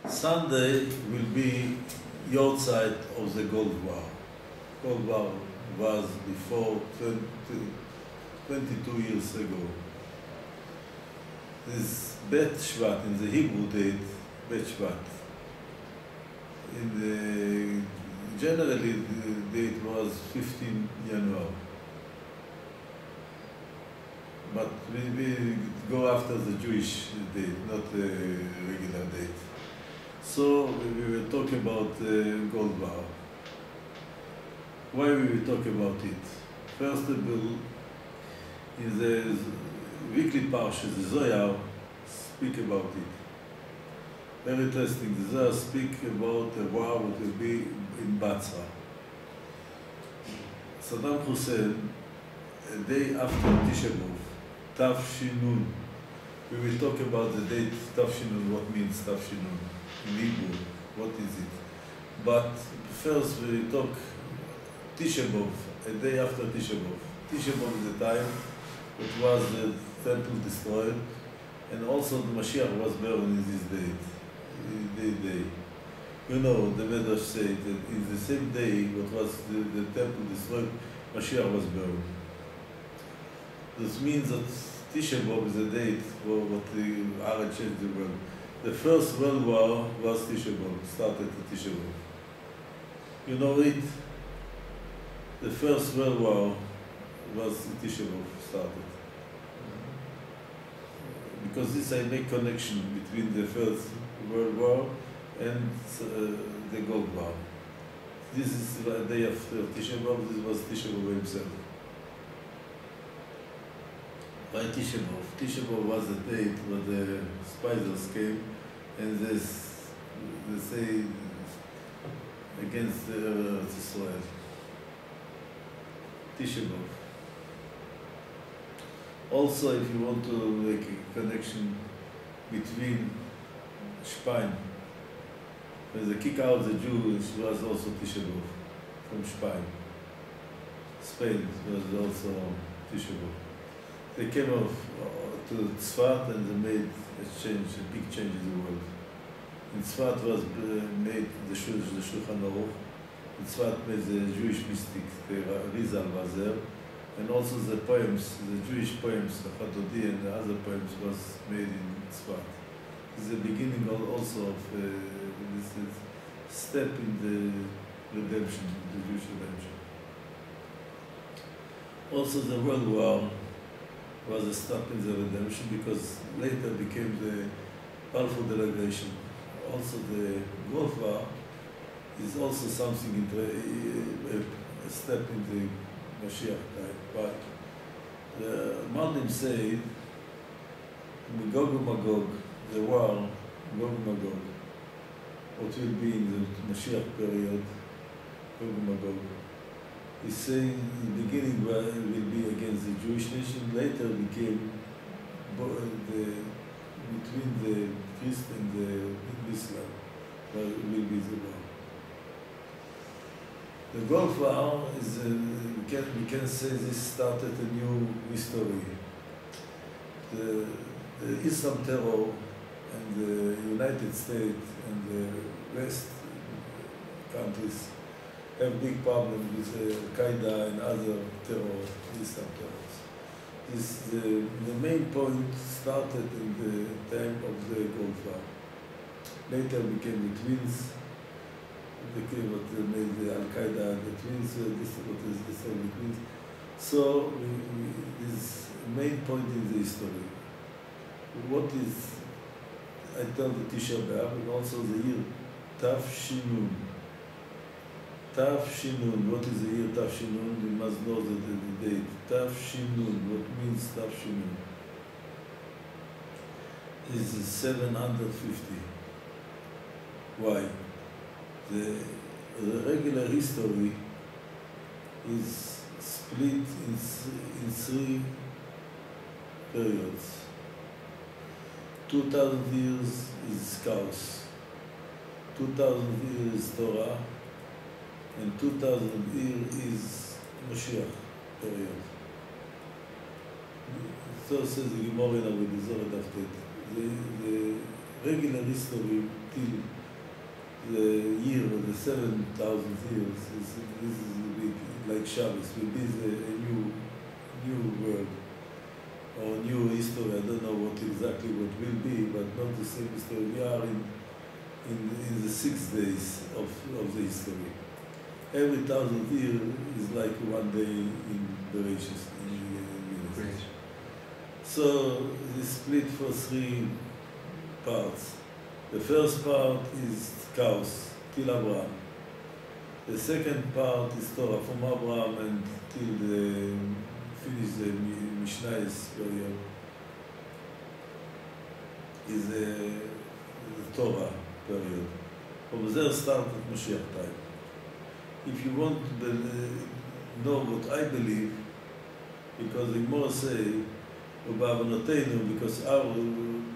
Sunday will be your side of the Gold War. Gold War was before 22 years ago. This Bet Shvat in the Hebrew date, Bet Shvat. Generally the date was 15 January. But we go after the Jewish date, not the regular date. So we will talk about Gold War. Why we will talk about it? First of all, in the weekly parsha, the Zohar speak about it. Very interesting. The Zohar speak about a war that will be in Basra. Saddam Hussein, a day after Tisha B'Av, Tafshinun. We will talk about the date Tafshinun, what means Tafshinun in Hebrew, what is it. But first we will talk Tisha B'Av, a day after Tisha B'Av. Tisha B'Av is the time it was the temple destroyed, and also the Mashiach was born in this day. You know, the Medrash said that in the same day what was the temple destroyed, Mashiach was born. This means that Tisha B'Av is a date for what the Arab changed the world. The first World War was Tisha B'Av, started at Tisha B'Av. You know it? The first World War was Tisha B'Av started. Because this I make connection between the First World War and the Gold War. This is the day after Tisha B'Av, this was Tisha B'Av himself. By Tisha B'Av. Tisha B'Av was the date when the spiders came and they say against Israel. Tisha B'Av. Also, if you want to make a connection between Spain, when they kick out the Jews, was also Tisha B'Av from Spain. Spain was also Tisha B'Av. They came off to Tzfat and they made a change, a big change in the world. In Tzfat was made the Shulchan Aruch. In Tzfat made the Jewish mystic, the Rizal was there. And also the poems, the Jewish poems, the Chatodi and the other poems was made in Tzfat. It's the beginning also of this step in the redemption, the Jewish redemption. Also the World War was a step in the redemption because later became the Balfour Declaration. Also the Gulf War is also something, a step in the Mashiach time. But the Maldim said, Gog and Magog, the war, Gog and Magog, what will be in the Mashiach period, Gog and Magog. He said in the beginning it will be against the Jewish nation, later became between the Christian and the Islam, but it will be the war. The Gulf War is, we can say this started a new history. The Islam terror and the United States and the West countries have big problem with Al-Qaeda and other terror, Islam terrors. The main point started in the time of the Gulf War. Later became the twins. What made the Al-Qaeda and the twins, this is the twins. So this main point in the history. What is, I tell the Tisha B'Av and also the year Tafshinun. Tafshinun, what is the year Tafshinun? We must know the date. Tafshinun, what means Tafshinun? Is 750. Why? The regular history is split in three periods. 2,000 years is chaos, 2,000 years Torah, and 2,000 years is Mashiach period. So says the Gemara in Avodah Zarah Daf Tet. regular history till the year of the 7,000 years, this is big, like Shabbos, will be a new world or new history. I don't know what exactly what will be, but not the same history. We are in the 6 days of the history. Every 1,000 years is like one day in the races. So it's split for 3 parts. The first part is chaos, till Abraham. The second part is Torah, from Abraham until finish the Mishnah's period, is the Torah period. From there started Mashiach time. If you want to know what I believe, because the Gemara say, because our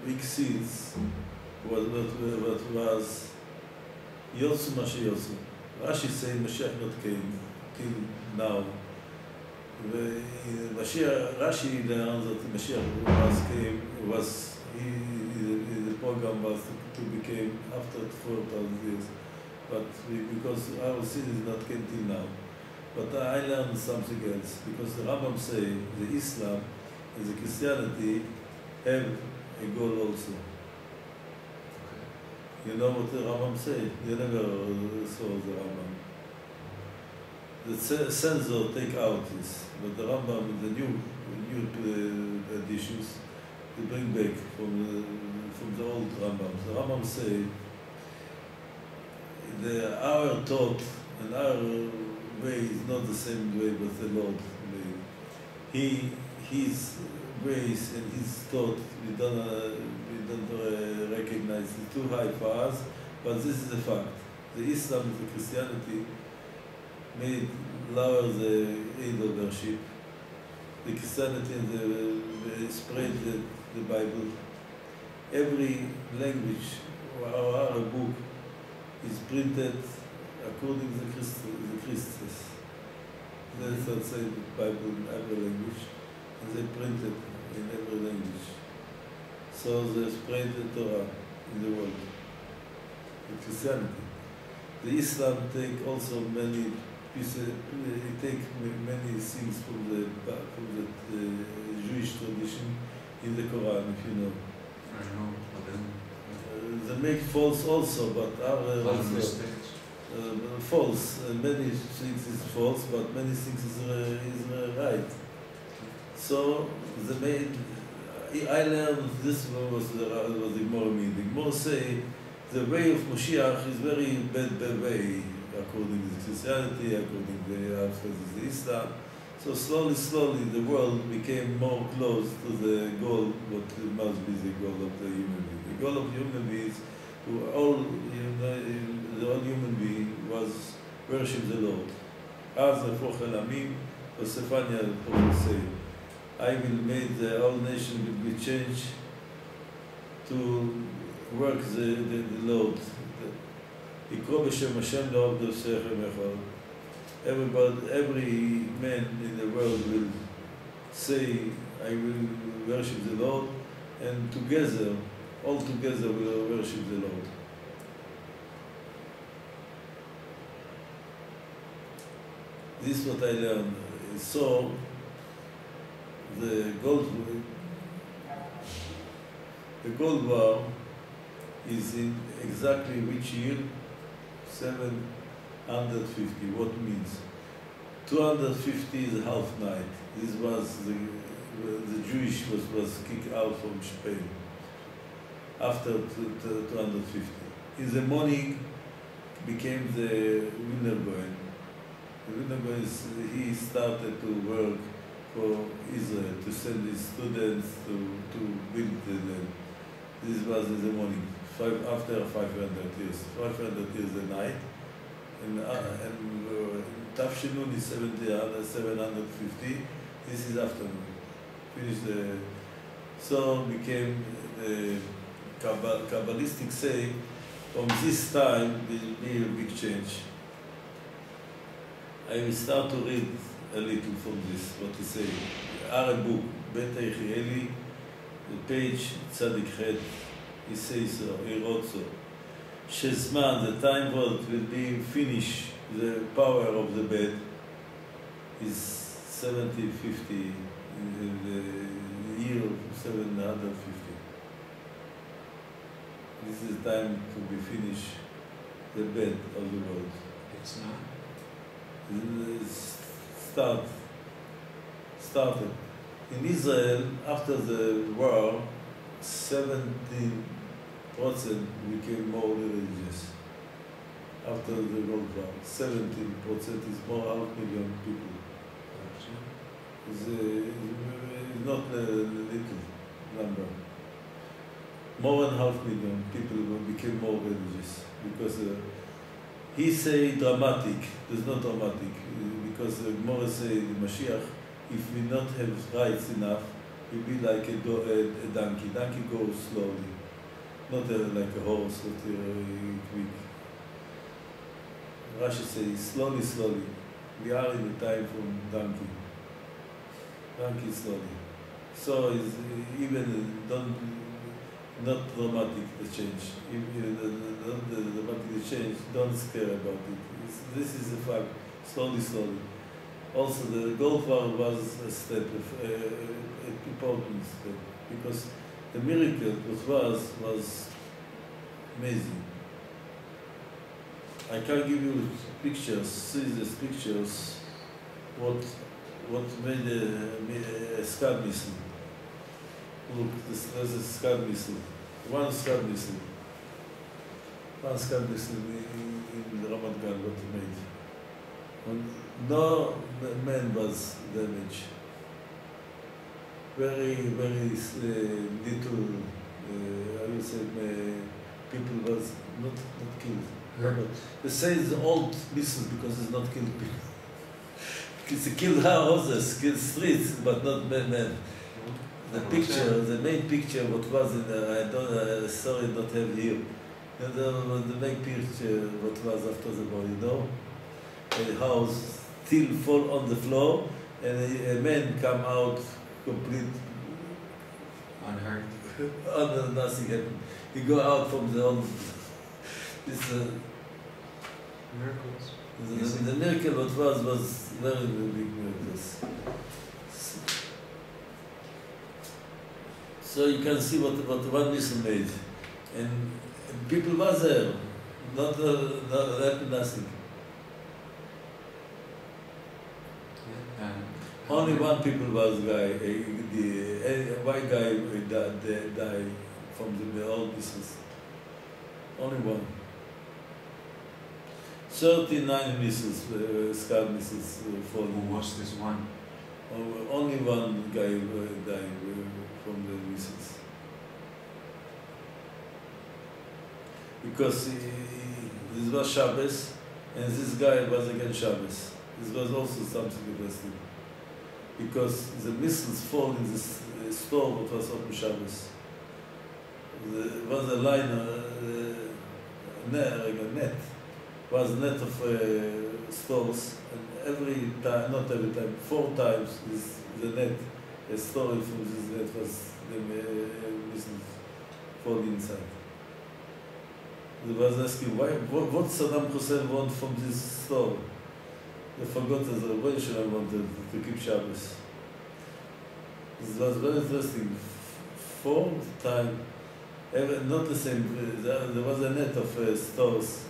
big seeds what was Yotsu Mashiach. Rashi say Mashiach not came till now. Rashi learned that Mashiach the program was to become after 4,000 years. But because our seed is not came till now. But I learned something else, because the Rambam say the Islam and the Christianity have a goal also. You know what the Rambam say? You never saw the Rambam. The censor take out this, but the Rambam, the new editions, they bring back from the old Rambam. The Rambam say our thought and our way is not the same way with the Lord way. His ways and his thought we don't recognize it too high for us, but this is a fact. The Islam, the Christianity made lower the idol worship. The Christianity and they spread the Bible. Every language or our book is printed according to the Christians. They translate the Bible in every language, and they print it in every language. So they spread the Torah in the world, the Christianity. The Islam take also many pieces, it take many things from the Jewish tradition in the Quran, if you know. I know, but then... They make false also, but our also false. Many things is false, but many things is right. So the main, I learned this was the Gemara meaning. The Gemara say the way of Moshiach is very bad way, according to Christianity, according to the Islam. So slowly the world became more close to the goal, what must be the goal of the human being. The goal of human beings, the whole human being was worship the Lord. As the Prophet Amim, or Stephania, the Prophet said, I will make the whole nation will be changed to work the Lord. Every man in the world will say, I will worship the Lord, and together, all together will worship the Lord. This is what I learned. So, the Gold War is in exactly which year? 750. What means? 250 is half night. This was the Jewish was kicked out from Spain after 250. In the morning became the Wilner Goen. The Wilner Goen, he started to work for Israel, to send his students to build the land. This was in the morning, after 500 years. 500 years a night. And Tafshinun is 750. This is afternoon. Finished the... So became the Kabbalistic say, from this time will be a big change. I will start to read a little from this, what to say. Our book, Bet Eichieli, the page Tzadik Chet, he says so, he wrote so. Shezman, the time what will be finished, the power of the bed is 70-50, in the year of 750. This is the time to be finished the bed of the world. It's not. Started. In Israel, after the war, 17% became more religious. After the World War, 17% is more 500,000 people. It's not a little number. More than 500,000 people became more religious because he say dramatic. There's not dramatic because more say the Mashiach. If we not have rights enough, we'll be like a donkey. Donkey goes slowly, not like a horse, not quick. Rashi says slowly. We are in the time from donkey. Donkey slowly. So it's even not dramatic the change. Even not the dramatic change. Don't scare about it. This is a fact. Slowly. Also, the Gulf War was a step, an important step, because the miracle was amazing. I can give you pictures, see these pictures, what made a Scud missile. Look, there's a Scud missile. One Scud missile in Ramat Gan, what he made. No man was damaged. Very little, I would say, people was not killed. They say it's old missiles because it's not killed people. It's killed houses, killed streets, but not men. The picture, the main picture, what was in sorry, not have here. The main picture, what was after the war, you know? A house still fall on the floor, and a man come out complete Unhurt. Nothing happened. He go out from the old. This Miracles. the miracle what was very big miracles. So you can see what one missile made, and people was there, not nothing. Only one people was guy, the white guy died from the old missiles. Only one. 39 missiles, Scud missiles falling. Who was this one? Only one guy died from the missiles. Because this was Shabbos, and this guy was against Shabbos. This was also something interesting. Because the missiles fall in this store that was open Shabbos. There was a line, net. Was a net of stores, and every time, not every time, 4 times is the net, a story from this net was the missiles fall inside. They was asking, what Saddam Hussein want from this store? They forgot that the Rebbe Shalom wanted to keep Shabbos. This was very interesting. 4 times, not the same, there was a net of stores.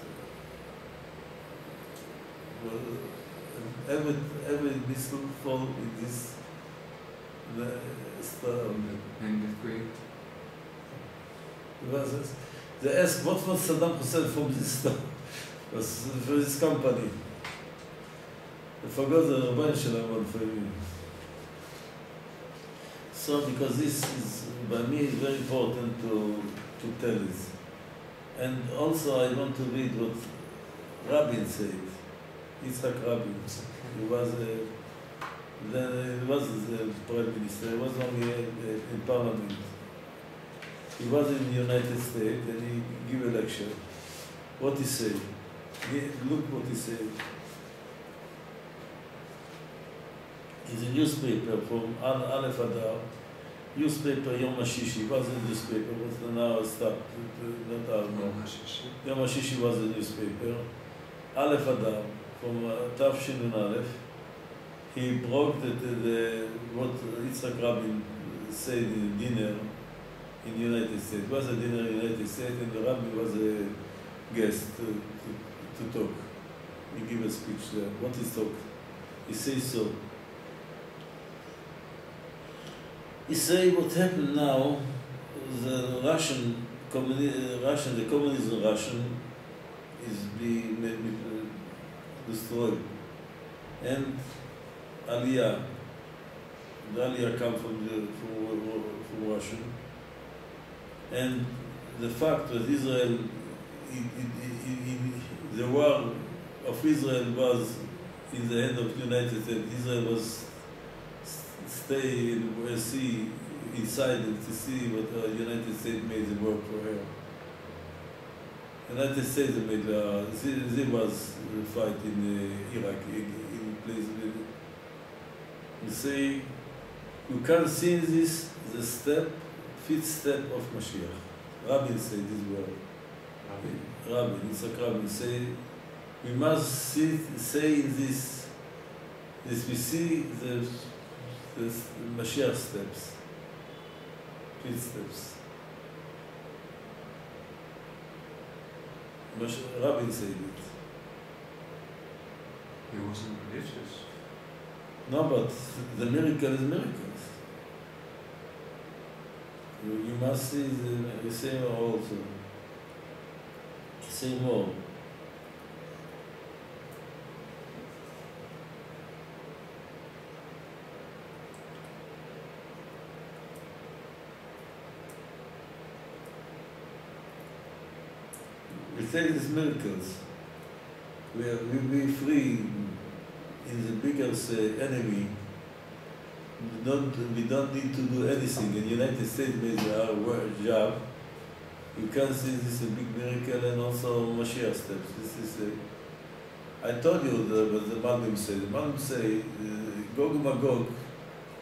Every missile fall in this store. And the great. They asked, what was Saddam Hussein from this store? Was for this company. I forgot the Rebbe Shalom for me. So, because this is, by me, very important to tell this. And also, I want to read what Rabin said. Yitzhak Rabin. He was the prime minister. He was only in parliament. He was in the United States and he gave a lecture. What he said? Look what he said. It's a newspaper from Aleph Adar. newspaper Yom HaShishi was a newspaper, but now stopped. Yom HaShishi was a newspaper. Aleph Adar, from Tafshinun Aleph, he broke what Yitzhak Rabin said in a dinner in the United States. It was a dinner in the United States, and the rabbi was a guest to talk. He gave a speech there. What is talk? He says so. He says what happened now, the the communism Russian is being destroyed. And Aliyah, the Aliyah come from Russian. And the fact that Israel, the war of Israel was in the hand of the United States. Israel was stay and see inside and to see what the United States made the work for her. United States made there was the fight in Iraq in place. You say you can see this the fifth step of Mashiach. Rabin said this word. Rabin, Yitzhak Rabin say we must say in this we see the Mashiach steps, fifth steps. Rabin said it. He wasn't religious. No, but the miracle is miracles. You must see the same also. Say more. We say these miracles. We be free in the biggest enemy. We don't need to do anything. In the United States made our job. You can see this is a big miracle and also Mashiach steps. This is I told you what the Malbim said. The Malbim say Gog and Magog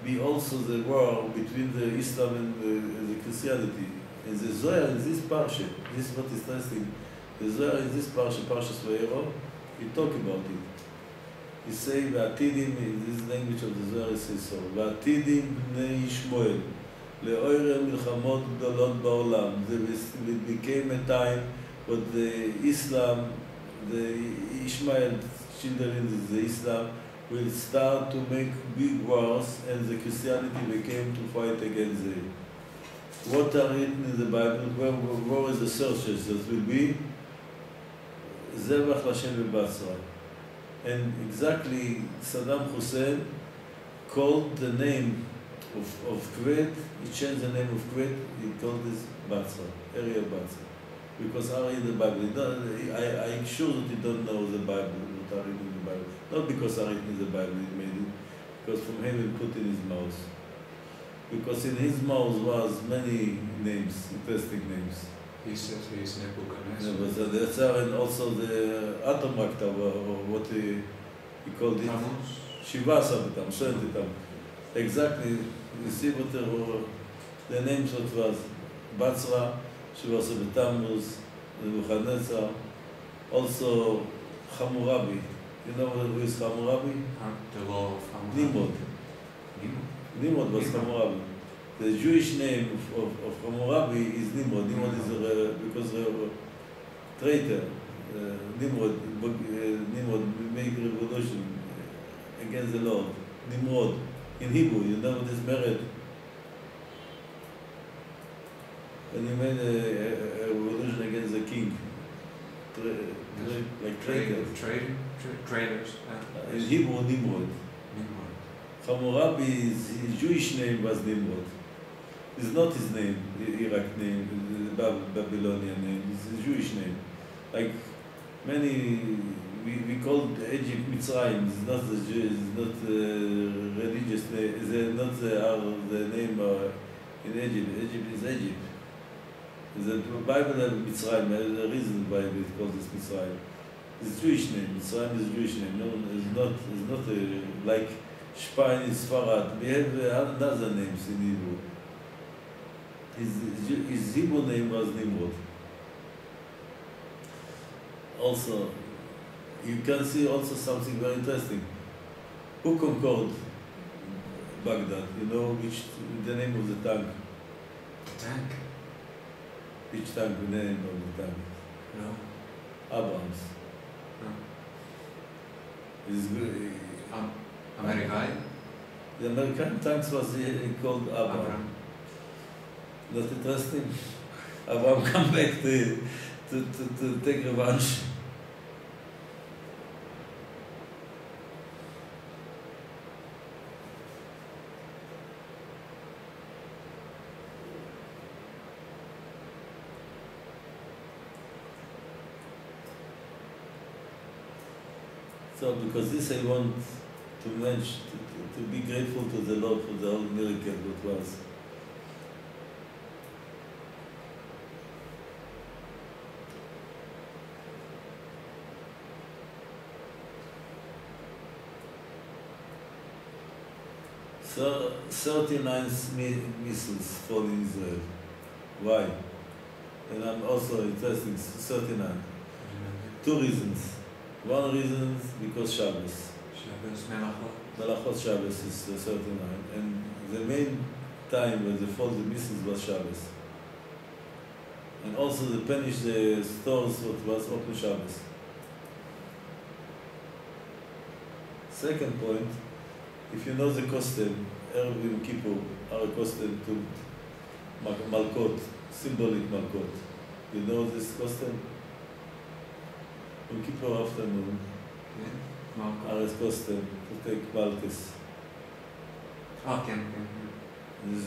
be also the war between the Islam and the Christianity. And the Zohar in this parsha, this is what is interesting. The Zohar in this parsha, Parshas Vayero, he talk about it. He say, "Va'atidim," in this language of the Zohar, he says so. "Va'atidim bnei Yishmael le'oire milchamot gdolot ba'olam." It became a time when the Islam, the Ishmael children, the Islam, will start to make big wars, and the Christianity became to fight against it. What are written in the Bible? Where is the sources? That will be Zevach Lashem B'Basra. And exactly Saddam Hussein called the name of Kuwait, he changed the name of Kuwait, he called this Basra, area of Basra. Because are in the Bible. I'm sure that you don't know the Bible, what are in the Bible. Not because are in the Bible, he made it, because from him he put in his mouth. Because in his mouth was many names, interesting names. He says he is Nebuchadnezzar. Yeah, but the Tsar and also the Atom Rakta, or what he called it. Shiva Sabitam, exactly, you see what the names what was. Batsra, Shiva Sabitamuz, Nebuchadnezzar, also Hammurabi. You know who is Hammurabi? The law of Hammurabi. Nimrod was Hammurabi. The Jewish name of Hammurabi is Nimrod. Nimrod is because a traitor. Nimrod made revolution against the Lord. Nimrod. In Hebrew, you know what is merit? When he made a revolution against the king. Like traitor. Traitors. In Hebrew, Nimrod. Hammurabi's his Jewish name was Nimrod. It's not his name, the Iraq name, the Babylonian name. It's his Jewish name. Like many, we called Egypt Mitzrayim. It's not the Jew, it's not the religious name. It's not the name in Egypt. Egypt is Egypt. The Bible has Mitzrayim. The reason the Bible is called this Mitzrayim. It's Jewish name. Mitzrayim is Jewish name. No, it's not like Spain is Farad. We have other names in Hebrew. His Hebrew name was Nimrod. Also, you can see also something very interesting. Who conquered Baghdad? You know the name of the tank? Tank? Which tank? The name of the tank? No. Abrams. No. American? The American tanks was called Abrams. Abram. Not interesting? Abraham come back to take revenge. So because this I want to mention, to be grateful to the Lord for the whole miracle that was. So 39 missiles fall in Israel. Why? And I'm also interested in 39. Two reasons. One reason because Shabbos. Shabbos, Melachot. Melachot Shabbos is 39. And the main time when they fall the missiles was Shabbos. And also they punish the stores that was open Shabbos. Second point, if you know the costume, Erev Yom Kippur are accustomed to Malkot, symbolic Malkot. You know this costume? Yom Kippur afternoon Yeah. are accustomed to take Malchus. Okay. This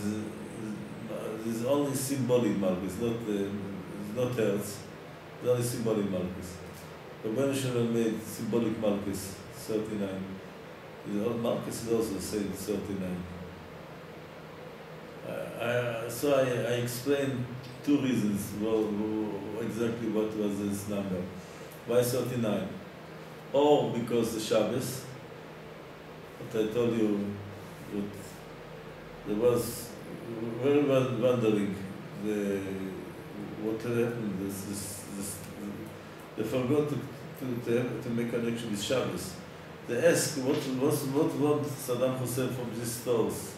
is only symbolic Malchus, not Hertz. It's only symbolic Malchus. The Benjamin made symbolic Malchus, 39. Malchus is also saying 39. So I explained two reasons exactly what was this number. Why 39? Or because the Shabbos, but I told you that there was very wondering what happened. They forgot to make connection with Shabbos. They ask what want Saddam Hussein from these stores,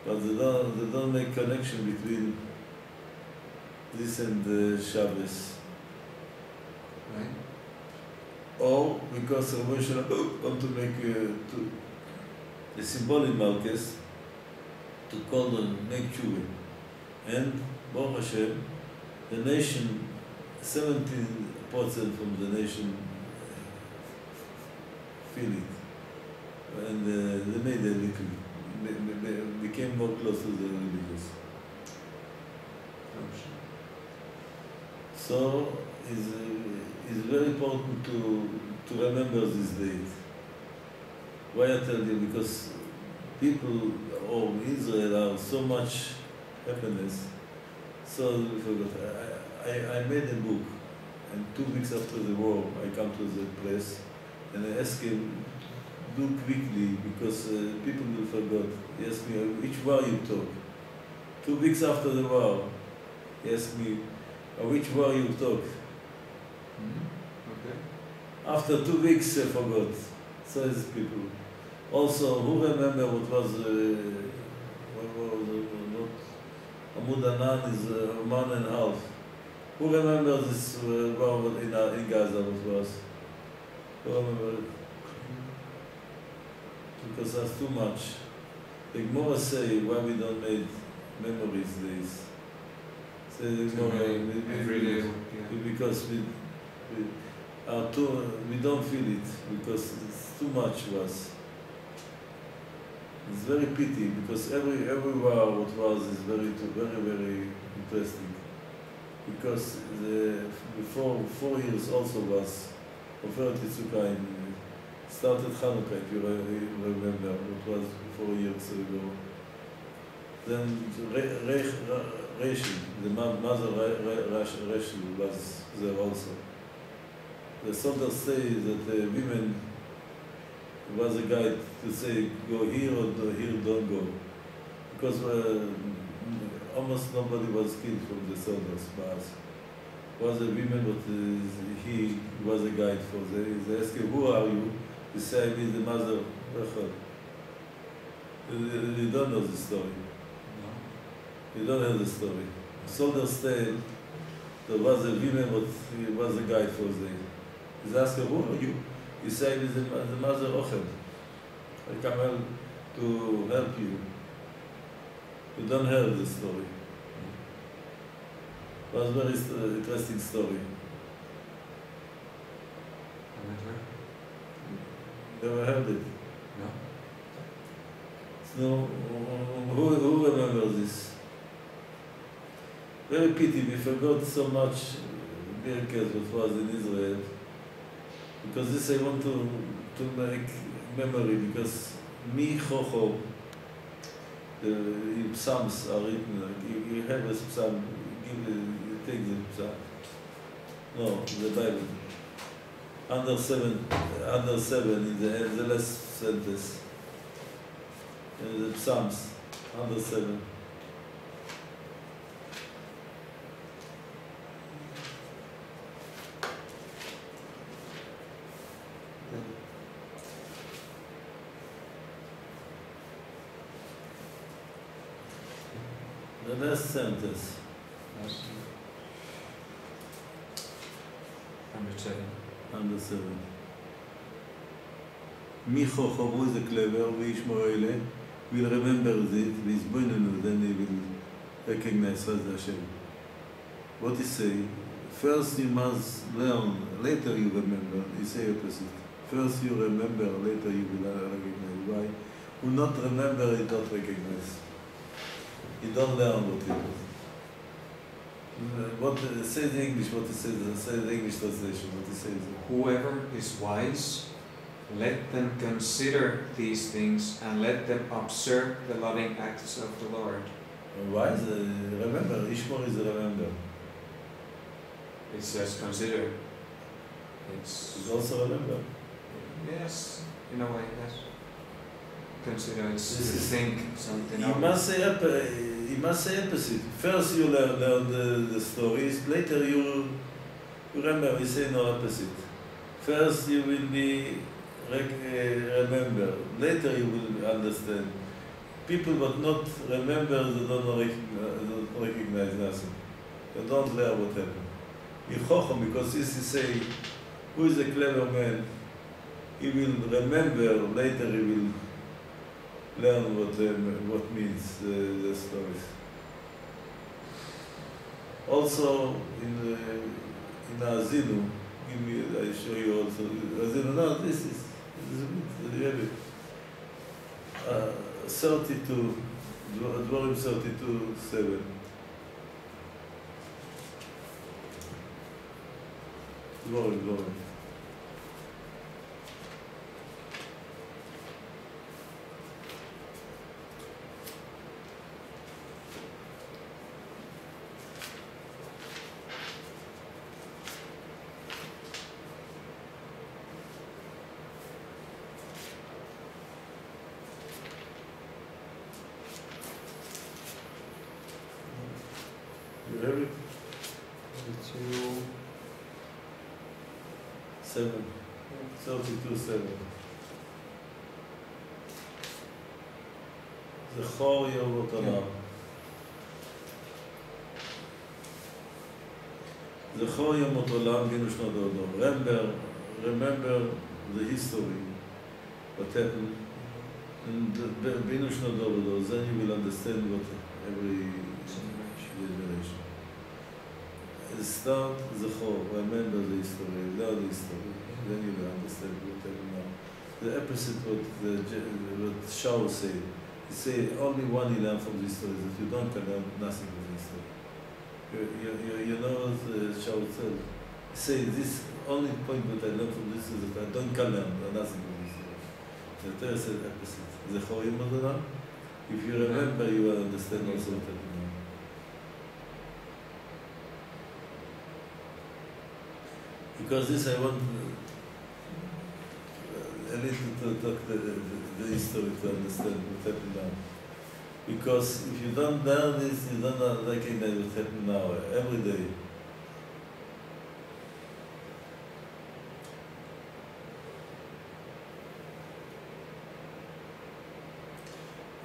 but they don't make connection between this and Shabbos. Right. Or because Rabbi Shalom want to make the symbolic Malchus to call them make tshuva. And Baruch Hashem, the nation, 17% from the nation feel it, and they made a little, became more close to the religious. So it's very important to remember this date. Why I tell you? Because people of Israel are so much happiness. So we forgot. I made a book, and 2 weeks after the war, I come to the place, and I ask him, do quickly, because people will forget. He asked me, which war you talk? 2 weeks after the war, he asked me, which war you talk? Okay. After 2 weeks, I forgot. So is people. Also, who remember what was Amud Anan is a month and a half. Who remember this war in Gaza? What was? Who remember it? Because that's too much. The Gemara say why we don't make memories days. Say the Gemara Every day. Yeah. because we don't feel it because it's too much was. It's very pity because every war what was is very interesting. Because before 4 years also was Oferet Yitzukah started Hanukkah, if you remember, it was 4 years ago. Then Rachel, the mother Rachel was there also. The soldiers say that the women was a guide to say go here or here don't go. Because almost nobody was killed from the soldiers, but was a woman, but he was a guide for them. They asked him, who are you? He said, I'm the mother. You don't know the story. No. You don't know the story. Soldiers tale, there was a woman, but he was a guide for them. He asked him, who are you? He said, I'm the mother Ochel. I come help to help you. You don't hear the story. It was a very interesting story. Never heard it. No. No, who remembers this? Very pity, we forgot so much miracles what was in Israel. Because this I want to make memory, because Mi Chocho, the Psalms are written, like, you have a Psalm, you take the Psalm. No, the Bible. Under seven in the last sentence. The Psalms, under 7. The last sentence. Under 7. Micho Chovu is clever, Vishmo Ele will remember it, with Boinenu, then he will recognize as Hashem. What he say? First you must learn, later you remember. He say opposite. First you remember, later you will recognize. Why? Who not remember, he don't recognize. He don't learn what he does. What says in English, what he says the English translation, what he says. Whoever is wise, let them consider these things and let them observe the loving acts of the Lord. Wise, remember, Ishmael is a remember. It says consider. It's also remember. Yes, in a way, yes. Consider is to think something You must say opposite. First you learn the stories, later you remember, we say no opposite. First you will be remember, later you will understand. People but not remember, they don't recognize nothing. They don't learn what happened. In Chochom, because this is say, who is a clever man, he will remember, later he will learn what means the stories. Also in Azinu, I show you also Azinu. No, this is really 32, Dvorim 32:7. Dvorim. You have it? 32:7. זכור יום עולם. זכור יום עולם גינו שנות עולם. Remember the history, what happened, and גינו שנות עולם. Then you will understand what every generation. Start זכור, remember the history, learn the history. Then you will understand what happened now. The opposite what Shaul said. He said only one you learn from this story, that you don't learn nothing from this story. You know what Shaul said? He said this only point that I learned from this is that I don't learn nothing from this story. The Torah said opposite. Zechor Yom Adonai. If you remember, you will understand also what happened now. Because this I want a little to talk the history to understand what happened now. Because if you don't learn this, you don't recognize what's happening now, every day.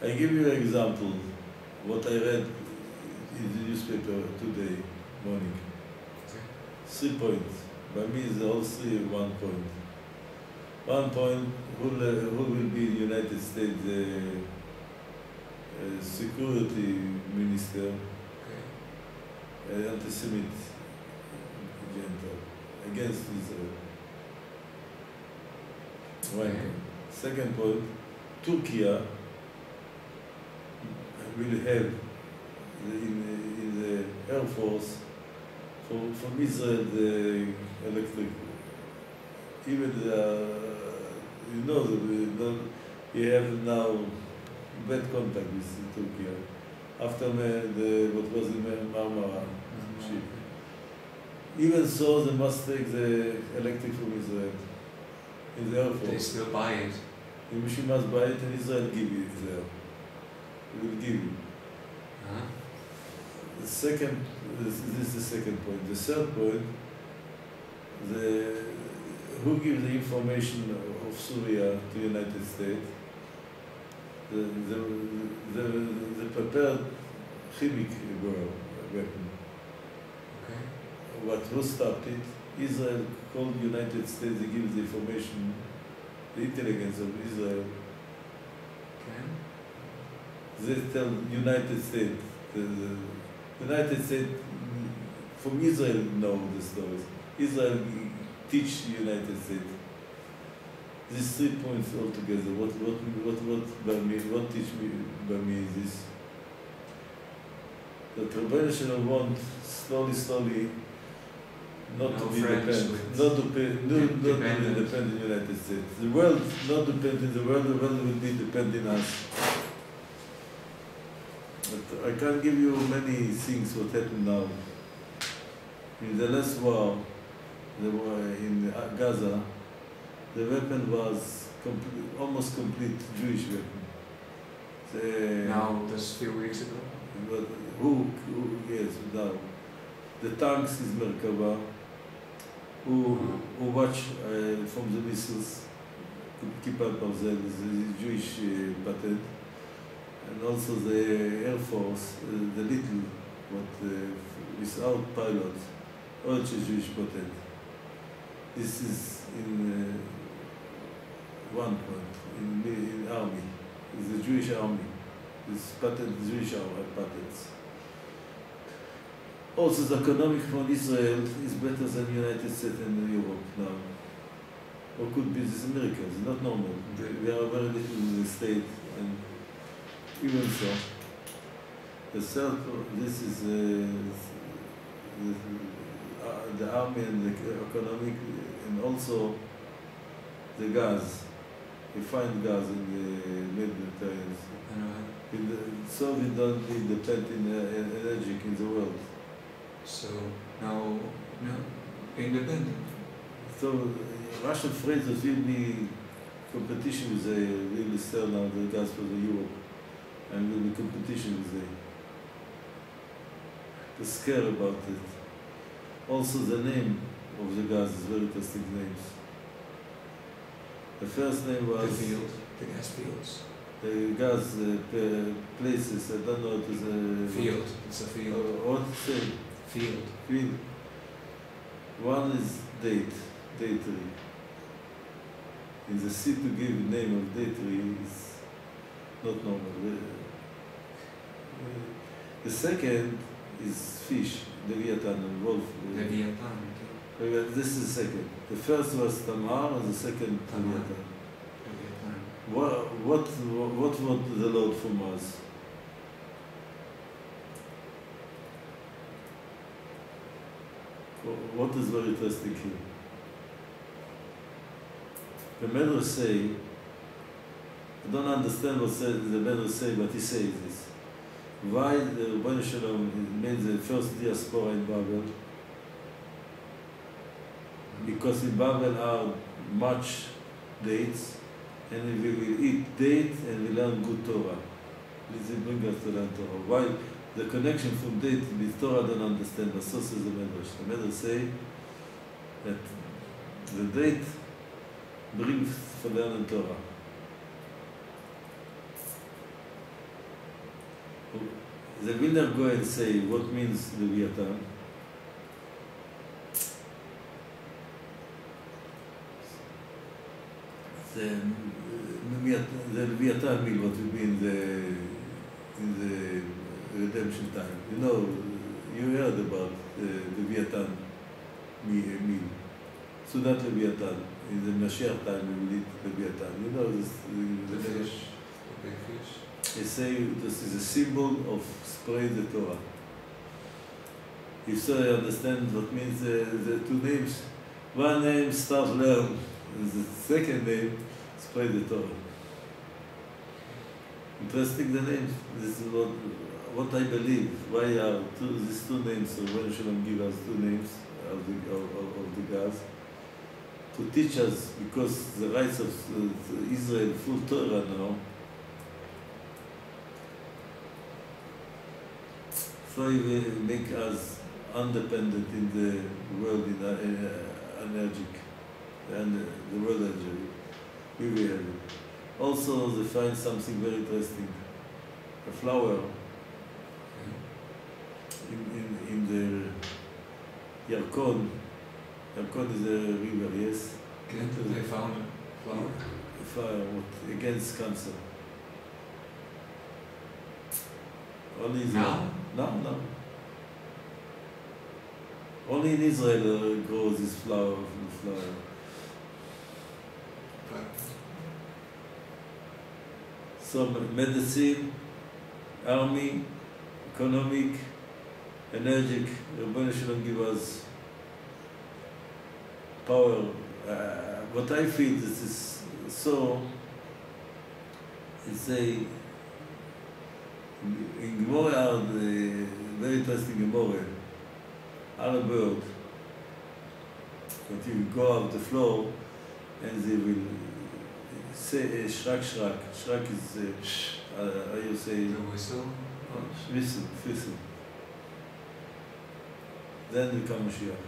I give you an example, what I read in the newspaper today morning. 3 points. By me, it's all three 1 point. 1 point, who will be the United States security minister, anti-Semite agenda against Israel. 1 point. Second point, Turkey will have in the Air Force from Israel the electric, even you know we have now bad contact with Turkey after what was in Marmara ship. Even so, they must take the electric from Israel in the Air Force. They still buy it. You must buy it, and Israel give you it there. Will give you. The second, this is the second point. The third point, who gives the information of Syria to the United States? The prepared chemic weapon. Okay. Who stopped it? Israel called the United States, they give the information, the intelligence of Israel. Okay. They tell United States, the United States from Israel know the stories. Israel teach the United States. These 3 points altogether. What teach me by me is this. That Rabbeinu Shalom want slowly not to be dependent, not to be dependent on the United States. The world not dependent, the world will be dependent on us. But I can't give you many things what happened now. In the last war, in Gaza, the weapon was almost complete Jewish weapon. Now, just a few weeks ago? But yes, now. The tanks is Merkava, who watch from the missiles, Kippur Barzel is a Jewish patent. And also the Air Force, the little, but without pilots, also Jewish patent. This is in 1 point, in army. It's the Jewish army. This patent, Jewish patents. Also, the economic from Israel is better than the United States and Europe now. Or could be this America, it's not normal. We are a very little state, and even so, the third, this is the army and the economic, and also the gas. We find gas in the Mediterranean. So we don't be dependent in energy in the world. So now, independent. So Russian freighters will be competition with the will sell now the gas for the Europe, and will be competition with the scare about it. Also the name of the gas is very interesting names. The first name was The gas fields. The gas places. I don't know. It is a field. It's a field. What to say? Field. Field. One is date-tree. In the sea to give the name of date-tree is not normal. The second is fish, Leviathan and wolf. Leviathan. This is the second. The first was Tamar, and the second Leviathan. What wanted the Lord from us? What is very interesting here? The Medrash say, I don't understand what the Medrash say, but he says this. Why the Rebbeinu Shalom made the first diaspora in Babel? Because in Babel are much dates, and we will eat date and we learn good Torah. This brings us to learn Torah. Why the connection from date with Torah I don't understand, but so says the Medrash. The Medrash say that the date brings for learning Torah. They will not go and say what means Leviathan. The Leviathan mean what will be in the redemption time. You know, you heard about the Leviathan meal. So that Leviathan, in the Mashiach time we will eat Leviathan. You know this, The fish. The big fish. They say this is a symbol of spread the Torah. If so, I understand what means the two names. One name, start learn. The second name, spread the Torah. Interesting the names. This is what I believe. Why are these two names? So when Shalom give us two names of the gods to teach us, because the rights of Israel full Torah now. So he will make us independent in the world, in energetic, and the world energy. We will have it. Also, they find something very interesting. A flower in the Yarkon. Yarkon is a river, yes? They found a flower. A flower against cancer. Only Israel. No. Only in Israel grows this flower. So medicine, army, economic, energetic, Rabbeinu Shalom give us power. What I feel this is so, it's in Gemara are the very interesting Gemara, are a bird, that you go off the floor and they will say shrak. Shrak is, how you say? The whistle? Whistle. Then become Mashiach.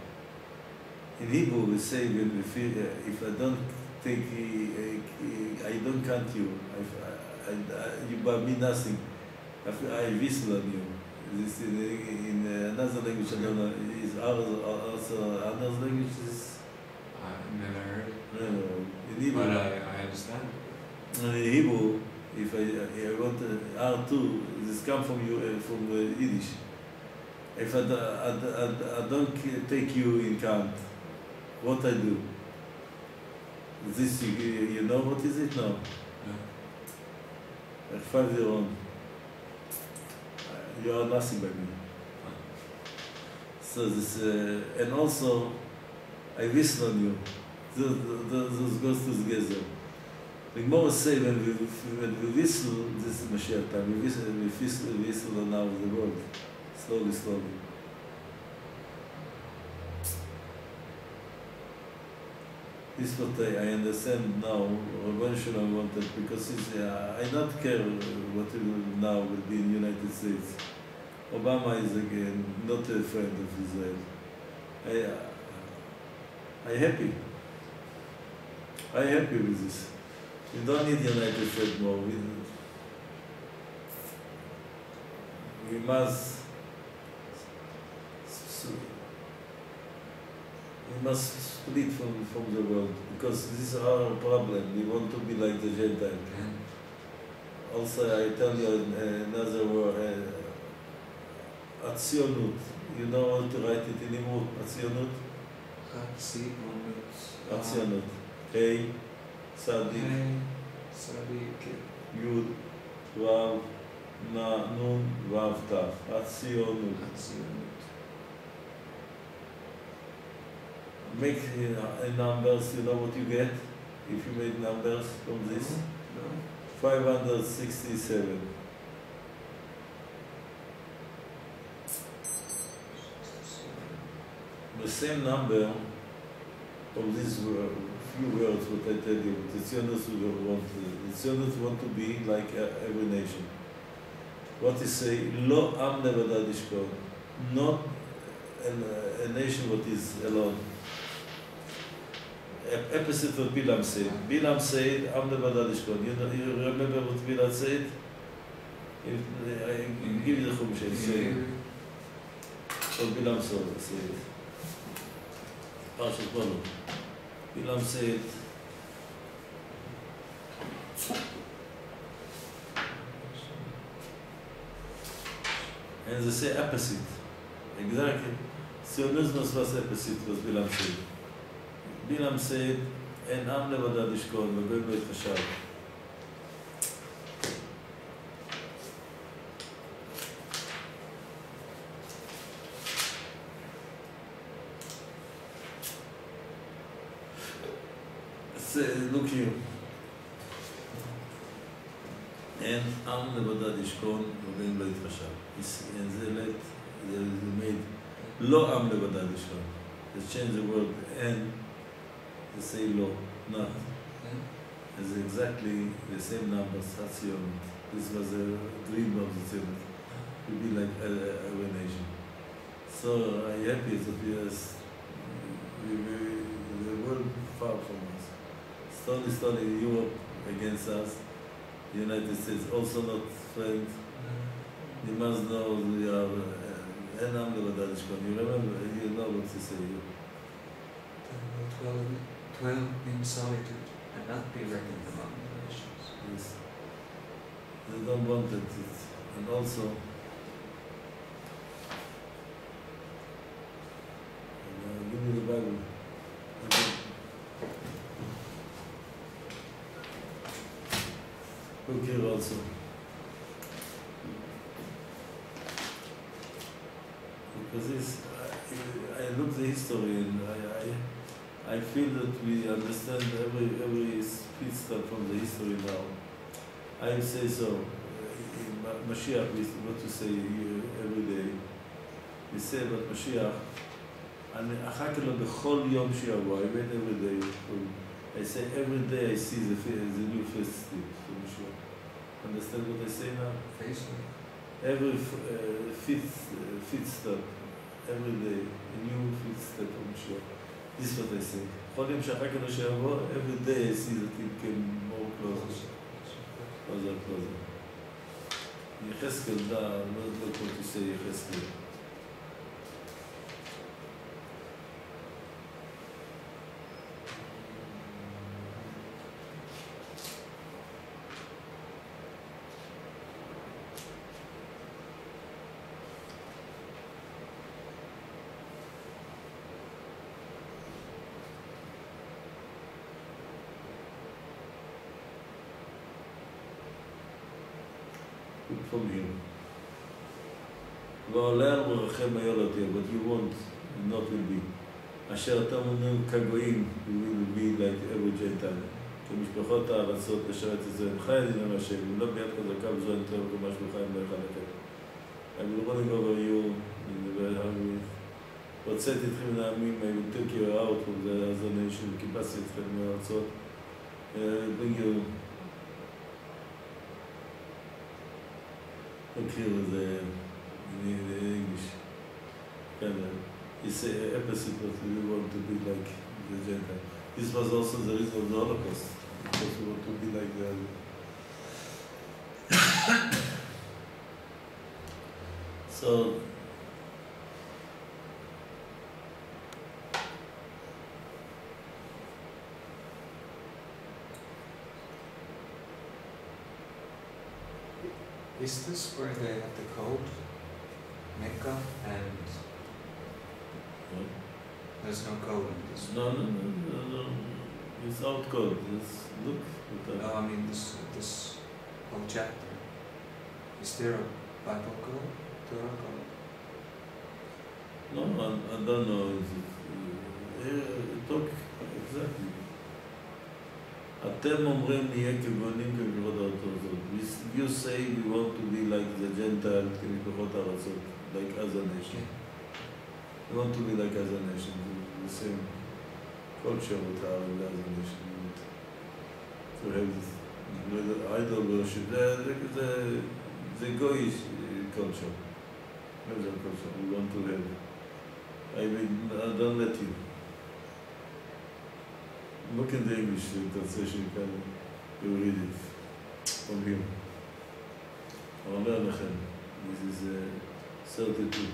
In Hebrew we say, if I don't take, I don't count you, you buy me nothing. I whistle on you. This in another language, I don't know. Is also another language? I've never heard it. No. In Hebrew, But I understand. In Hebrew, if I want R2, this comes from Yiddish. If I don't take you in count, what I do? This you know what is it now? No. 5-0. You are nothing by me. So this, and also, I whistle on you. Those goes together. The Gemara say when we whistle, this is Mashiach time. We whistle on out of the world, slowly. This is what I understand now. Rabbeinu Shalom wanted, because I not care what now will be in the United States. Obama is again not a friend of Israel. I happy with this. We don't need the United States more. We must split from the world, because this is our problem. We want to be like the Gentile. Also, I tell you another word, Atzionut. You know how to write it in Hebrew? Atzionut? Atzionut. Hey, Sadik, Yud, Vav, Nun, Vav, Tav. Atzionut. Make numbers, you know what you get if you make numbers from this? No. 567. The same number of these few words, what I tell you, the Zionists want to be like every nation. what is say, לא עם לבדד ישכון, not a nation what is alone. Opposite what Bilam said. Bilam said, עם לבדד ישכון. You remember what Bilam said? I give you the Chumash, I say. What Bilam said. Parshas Balak. Bilam said, and they say opposite. Exactly. Zionism was opposite, was Bilam said. Bilam said, אין עם לבדד ישכון, וגוי לא יתחשב. Look here. אין עם לבדד ישכון, וגוי לא יתחשב. And they made לא עם לבדד ישכון. They changed the word and they say lo, not. It's exactly the same numbers, Hatzion. This was a dream of the Tzimmer, to be like our nation. So I'm happy that the world far from us. Slowly Europe against us, the United States also not friends. You must know we are אין עם לבדד ישכון. You remember, you know what to say. Dwell in solitude and not be reckoned among the nations. Yes. They don't want it. And also, give me the Bible. Look here also. Because this, I look the history and I feel that we understand every speech from the history now. I say so. In Mashiach, what to say every day. We say about Mashiach, and אחר כך בכל יום שיבוא, I wait every day. I say every day I see the new first step for Mashiach. Understand what I say now? Every fifth step, every day, a new fifth step for Mashiach. This is what I say. כל יום שאחר כך שיבוא, every day I see that it came more closer. Closer. יחזקאל, לא יכול to say יחזקאל. From him. ועולה על רוחכם היולדיה, but you won't, not will be. אשר תמונו כגויים, you will be like every Gentile. כמשפחות הארצות לשרת את זה, חי הדין על השם, ולא ביד חזקה וזו אין טוב ומה שבחיים לא יכל לתת. I will running over you, הוצאתי אתכם מן העמים, I will take you out from the other nation, קיבצתי אתכם מהארצות, bring you. Look here with the English. It's an opposite what we want to be like the Gentile. This was also the reason of the Holocaust, because we want to be like the So is this where they have the code? Mecca and there's no code in this. No. It's out code. Look. No, I mean this whole chapter. Is there a Bible code? Torah code? No, I don't know. Talk exactly. אתם אומרים נהיה כגונים כמשפחות הארצות. You say we want to be like the Gentile כמשפחות הארצות, like other nation. We want to be like other nation, the same culture with our other nation. To have idol worship, the Goyish culture. Muslim culture. We want to have. I don't let you. Look in the English translation, you read it from him. This is 32.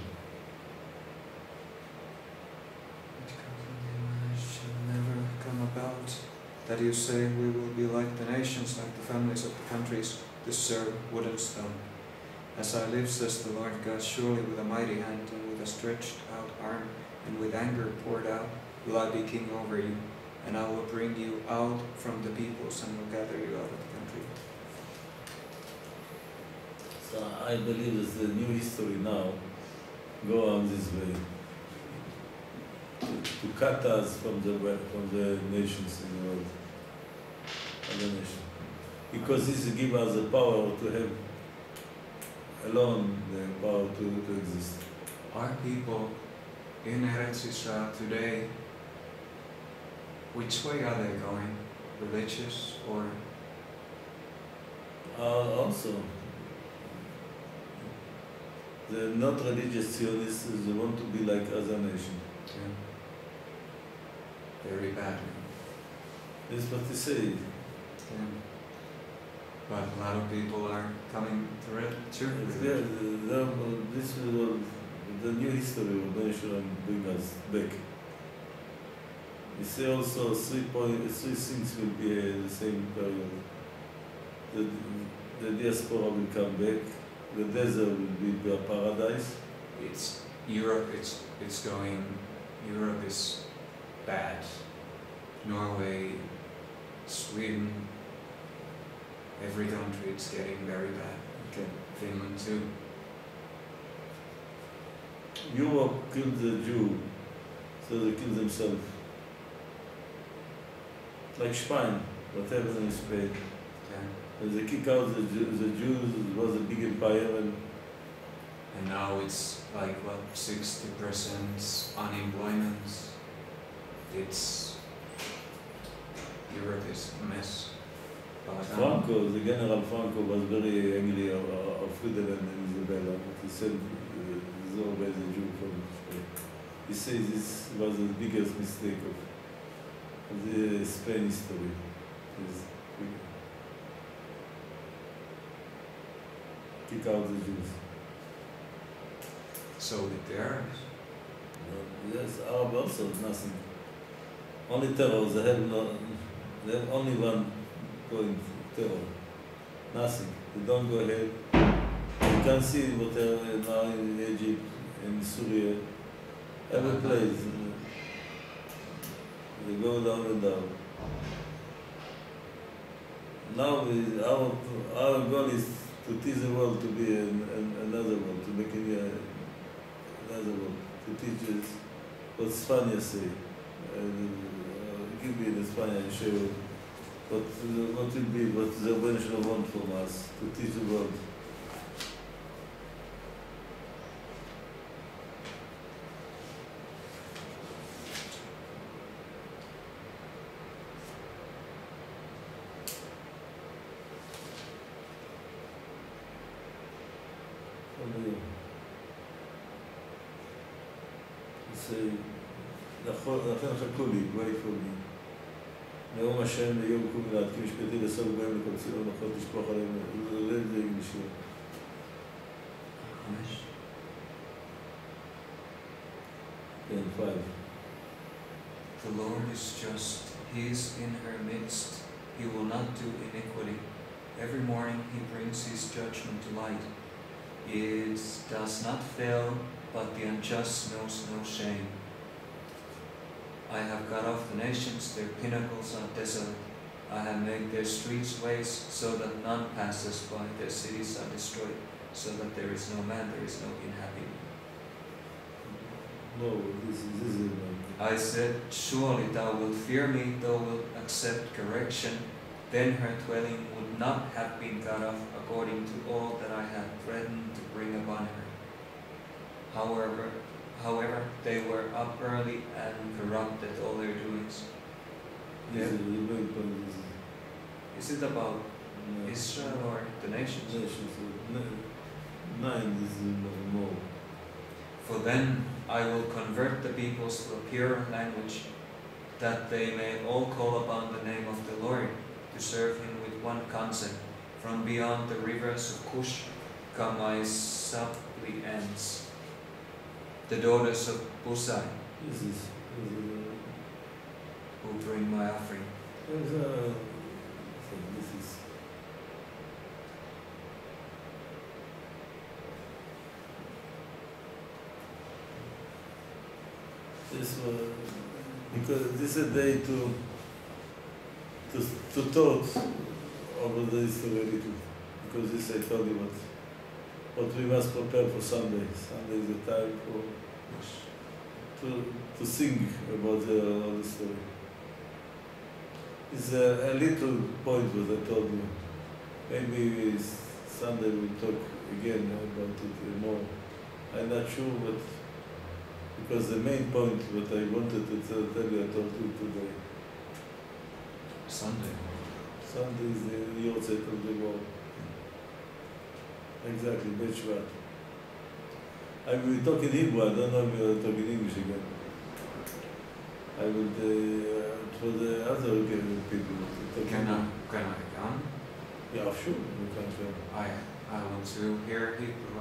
Shall never come about that you say we will be like the nations, like the families of the countries, to serve wood and stone. As I live, says the Lord God, surely with a mighty hand and with a stretched out arm and with anger poured out will I be king over you, and I will bring you out from the peoples and will gather you out of the country. So I believe that the new history now go on this way. To cut us from the nations in the world, other nation, because this gives us the power to have alone the power to exist. Are people in Eretz Israel today, which way are they going? Religious or? Also, the not religious Zionists, they want to be like other nations. Yeah. Very bad. That's what they say. Yeah. But a lot of people are coming to religion. Yeah, this will, the new history will mention bring us back. You say also three things will be the same period. The diaspora will come back. The desert will be a paradise. It's Europe. It's going. Europe is bad. Norway, Sweden, every country it's getting very bad. Okay. Finland too. Europe killed the Jew, so they killed themselves. Like Spain, what happened in Spain. Yeah. And they kick out the Jews, it was a big empire, and now it's like what, 60% unemployment. It's Europe is a mess. But Franco, the General Franco was very angry of Ferdinand and Isabella. He said he's always a Jew from Spain. He says this was the biggest mistake of the Spain history. Kick out the Jews. So did the Arabs. Yes, Arab also nothing. Only terror. They have only one point, terror. Nothing. They don't go ahead. You can see what now in Egypt, in Syria, every place. They go down and down. Now our goal is to teach the world to be another world, to make it another world, to teach us what Spaniards say. Give me in Spanish and show what will be, what the Evangelist want from us, to teach the world. לכן חכו לי, wait for me. נאום השם ליום קום להתקים משפטי לסוף גויים לכל ציון נוחות לשפוך עליהם. זה אנגלישי. 5. The Lord is just. He is in her midst. He will not do iniquity. Every morning he brings his judgment to light. It does not fail, but the unjust knows no shame. I have cut off the nations, their pinnacles are desolate. I have made their streets waste, so that none passes by. Their cities are destroyed, so that there is no man, there is no inhabitant. No, this is I said, surely thou wilt fear me, thou wilt accept correction. Then her dwelling would not have been cut off according to all that I had threatened to bring upon her. However, they were up early and corrupted all their doings. Is it Is it about Israel or the nations? Nations. 9 is more. For then I will convert the peoples to a pure language, that they may all call upon the name of the Lord, to serve him with one consent. From beyond the rivers of Cush come my suppliants, the daughters of Busai, This is who bring my offering. this is because this is a day to thought over the history little, because this I told you what we must prepare for Sunday. Sunday is the time to think about the story. It's a little point what I told you. Maybe Sunday we'll talk again about it more. I'm not sure, but because the main point what I wanted to tell you, I told you today. Sunday. Sunday is the Yortzeit of the war. Exactly, Bechvat. I will talk in Hebrew, I don't know if you'll talk in English again. I will, for the other people. Can I come? Yeah, sure, we can come. I want to hear Hebrew.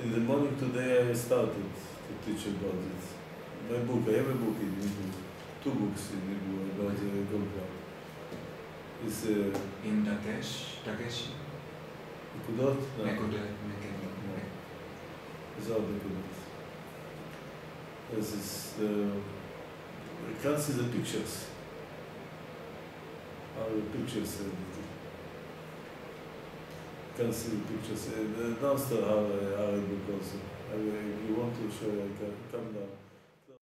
In the morning today I started to teach about it. My book, I have a book in Hebrew, 2 books in Hebrew about the Gold War. It's in Dagesh? Nekudot? No. Nekudot. It's all Nekudot. This is I can't see the pictures. How the pictures can see the pictures. Downstairs are a book also. If you want to show, I can come down.